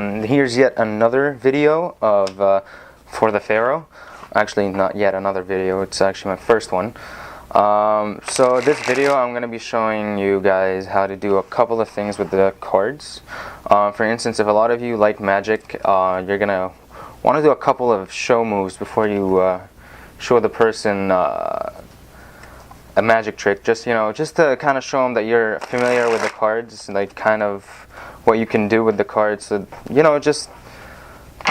And here's yet another video of for the Pharaoh. Actually, not yet another video, it's actually my first one. So this video I'm going to be showing you guys how to do a couple of things with the cards. For instance, if a lot of you like magic, you're going to want to do a couple of show moves before you show the person a magic trick. Just to kind of show them that you're familiar with the cards, like kind of what you can do with the cards. So,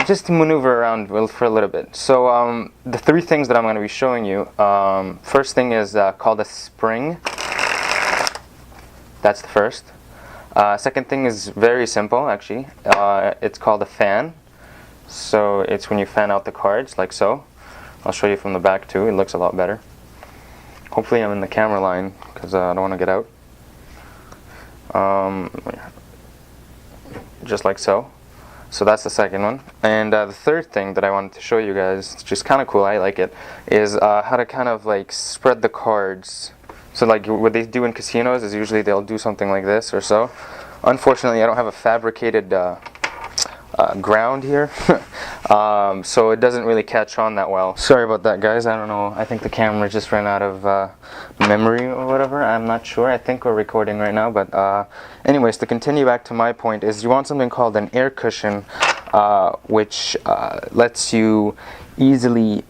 just to maneuver around for a little bit. So the three things that I'm going to be showing you. First thing is called a spring. That's the first. Second thing is very simple, actually. It's called a fan. So it's when you fan out the cards, like so. I'll show you from the back too. It looks a lot better. Hopefully I'm in the camera line because I don't want to get out. Just like so. So that's the second one. And the third thing that I wanted to show you guys, it's just kind of cool, I like it, is how to kind of like spread the cards. So like what they do in casinos is usually they'll do something like this or so. Unfortunately, I don't have a fabricated ground here, so it doesn't really catch on that well. Sorry about that, guys. I don't know, I think the camera just ran out of memory or whatever. I'm not sure. I think we're recording right now, but anyways, to continue back to my point, is you want something called an air cushion, which lets you easily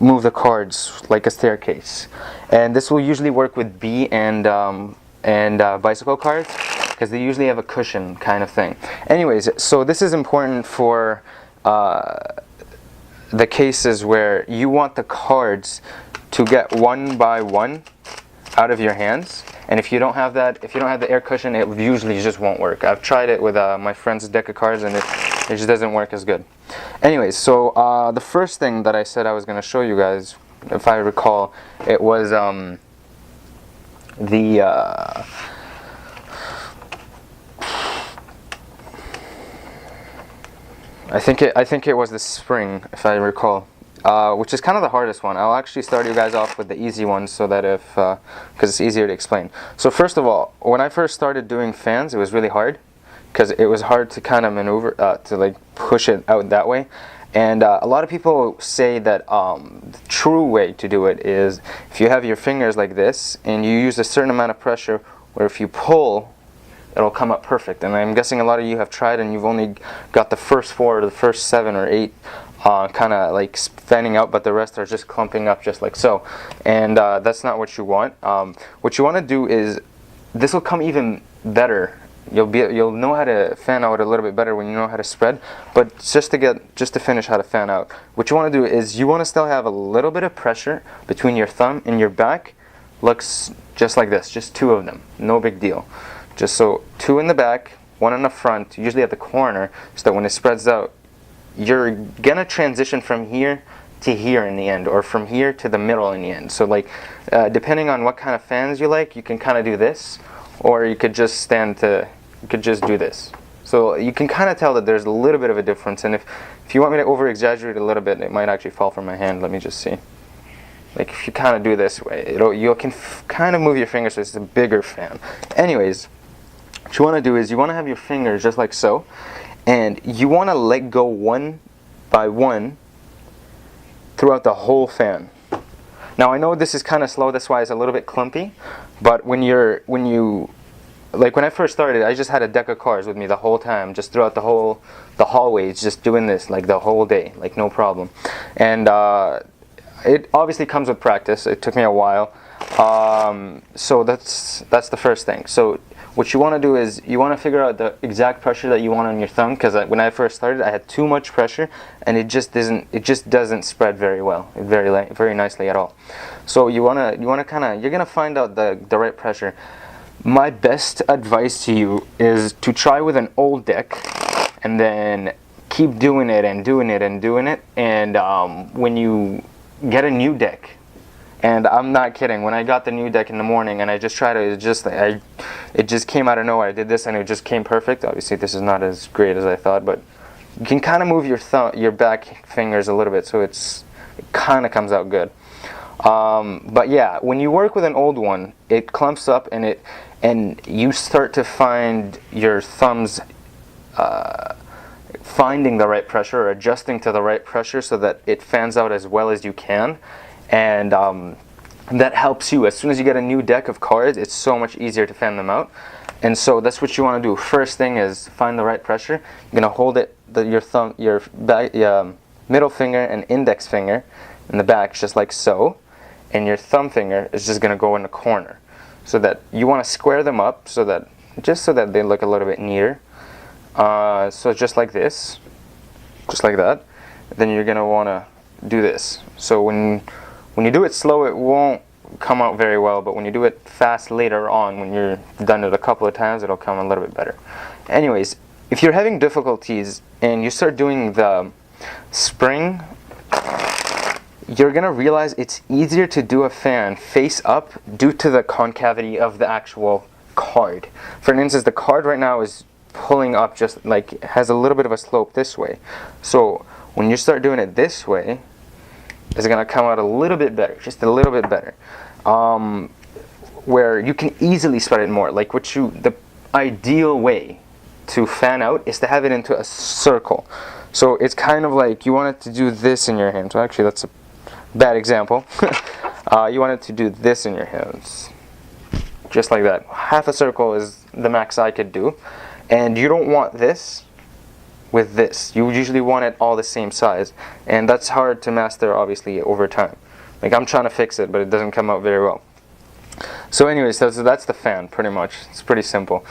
move the cards like a staircase. And this will usually work with B and bicycle cards, because they usually have a cushion kind of thing. Anyways, so this is important for the cases where you want the cards to get one by one out of your hands. And if you don't have that, if you don't have the air cushion, it usually just won't work. I've tried it with my friend's deck of cards and it just doesn't work as good. Anyways, so the first thing that I said I was going to show you guys, if I recall, it was I think it was the spring, if I recall, which is kind of the hardest one. I'll actually start you guys off with the easy ones so that because it's easier to explain. So first of all, when I first started doing fans, it was really hard because it was hard to kind of maneuver, to like push it out that way. And a lot of people say that the true way to do it is if you have your fingers like this and you use a certain amount of pressure, where if you pull, it'll come up perfect. And I'm guessing a lot of you have tried and you've only got the first 4 or the first 7 or 8 kind of like fanning out, but the rest are just clumping up just like so. And that's not what you want. What you want to do is, this will come even better. You'll know how to fan out a little bit better when you know how to spread. But just to finish how to fan out, what you want to do is you want to still have a little bit of pressure between your thumb and your back. Looks just like this, just 2 of them, no big deal. Just so 2 in the back, 1 in the front, usually at the corner, so that when it spreads out, you're gonna transition from here to here in the end, or from here to the middle in the end. So like, depending on what kind of fans you like, you can kind of do this, or you could just do this. So you can kind of tell that there's a little bit of a difference, and if you want me to over exaggerate a little bit, it might actually fall from my hand. Let me just see. Like if you kind of do this way, you can kind of move your fingers so it's a bigger fan. Anyways, what you want to do is you want to have your fingers just like so, and you want to let go one by one throughout the whole fan. Now I know this is kind of slow, that's why it's a little bit clumpy, but when I first started, I just had a deck of cards with me the whole time, just throughout the hallways, just doing this like the whole day, like no problem. And it obviously comes with practice. It took me a while. So that's the first thing. So what you want to do is you want to figure out the exact pressure that you want on your thumb, because when I first started, I had too much pressure and it just doesn't spread very well, very nicely at all. So you're gonna find out the right pressure. My best advice to you is to try with an old deck and then keep doing it and doing it and doing it, and when you get a new deck, and I'm not kidding, when I got the new deck in the morning and I just tried it, it just came out of nowhere. I did this and it just came perfect. Obviously this is not as great as I thought, but you can kind of move your back fingers a little bit so it kind of comes out good. But yeah, when you work with an old one, it clumps up and you start to find your thumbs finding the right pressure or adjusting to the right pressure so that it fans out as well as you can. And that helps you. As soon as you get a new deck of cards, it's so much easier to fan them out. And so that's what you want to do. First thing is find the right pressure. You're going to hold it, your middle finger and index finger in the back, just like so. And your thumb finger is just going to go in the corner. So that you want to square them up so that they look a little bit neater. So just like this, just like that. Then you're going to want to do this. So when you do it slow, it won't come out very well, but when you do it fast later on, when you're done it a couple of times, it'll come a little bit better. Anyways, if you're having difficulties and you start doing the spring, you're gonna realize it's easier to do a fan face up due to the concavity of the actual card. For instance, the card right now is pulling up, just like it has a little bit of a slope this way. So when you start doing it this way, it's going to come out a little bit better, just a little bit better, where you can easily spread it more. Like the ideal way to fan out is to have it into a circle. So it's kind of like you want it to do this in your hands. Well, actually, that's a bad example. You want it to do this in your hands, just like that. Half a circle is the max I could do, and you don't want this with this. You usually want it all the same size, and that's hard to master obviously over time. Like I'm trying to fix it, but it doesn't come out very well. So anyways, that's the fan pretty much. It's pretty simple.